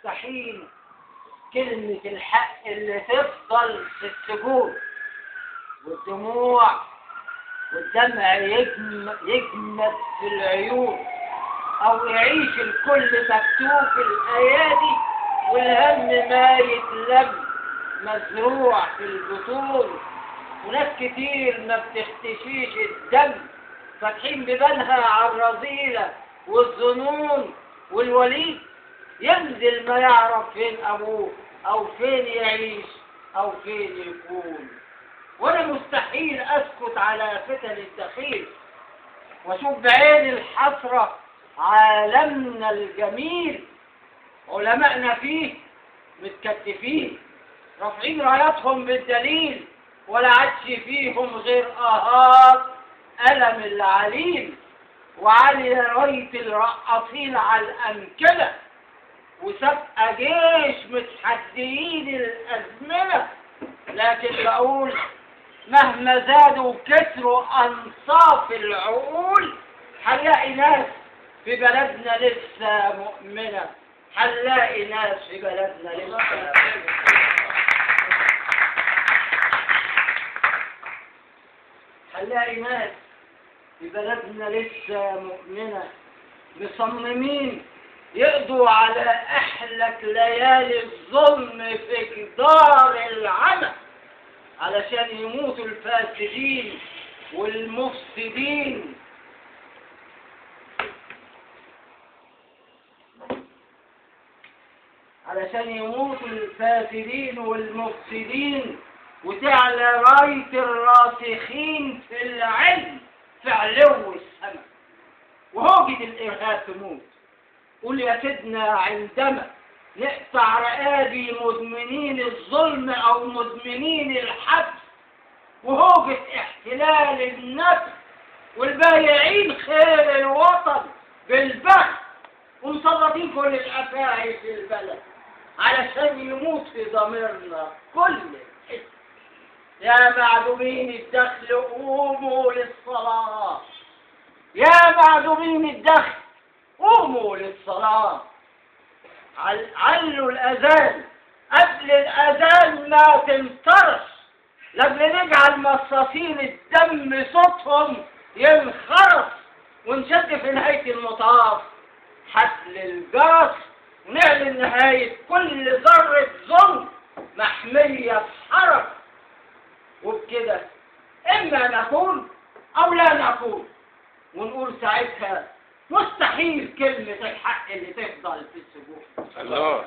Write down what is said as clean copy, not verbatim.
مستحيل كلمة الحق اللي تفضل في السجون والدموع والدمع يجمد في العيون، أو يعيش الكل مكتوب في الأيادي والهم ما يتلم مزروع في البطون. وناس كتير ما بتختشيش الدم فاتحين ببالها على الرذيلة والظنون، والوليد ينزل ما يعرف فين أبوه أو فين يعيش أو فين يكون. وأنا مستحيل أسكت على فتن الدخيل وأشوف بعين الحسرة عالمنا الجميل علمائنا فيه متكتفين رافعين راياتهم بالدليل، ولا عادش فيهم غير آهات ألم العليل، وعلي راية الرقاصين على الأمكنة وسابقة جيش متحديين الأزمنة. لكن بقول مهما زادوا وكسروا أنصاف العقول هنلاقي ناس في بلدنا لسه مؤمنة، هنلاقي ناس في بلدنا لسه هنلاقي ناس في بلدنا لسه مؤمنة مصممين يقضوا على أحلك ليالي الظلم في جدار العمى، علشان يموتوا الفاسدين والمفسدين. علشان يموتوا الفاسدين والمفسدين وتعلى راية الراسخين في العلم في علو السماء، وهوجة الإرهاب تموت. قول يا سيدنا عندما نقطع رقابي مدمنين الظلم أو مدمنين الحبس وهوجة احتلال النفس والبايعين خير الوطن بالبخت ومسلطين كل الأفاعي في البلد علشان يموت في ضميرنا كل الاسم. يا معدومين الدخل قوموا للصلاة، يا معدومين الدخل قوموا للصلاة. علوا الأذان قبل الأذان ما تنطرش، لقد نجعل مصاصين الدم صوتهم ينخرس، ونشد في نهاية المطاف حبل الجرس ونعلن نهاية كل ذرة ظلم محمية بحرف. وبكده إما نكون أو لا نكون، ونقول ساعتها مستحيل كلمة الحق اللي تفضل في السجون. الله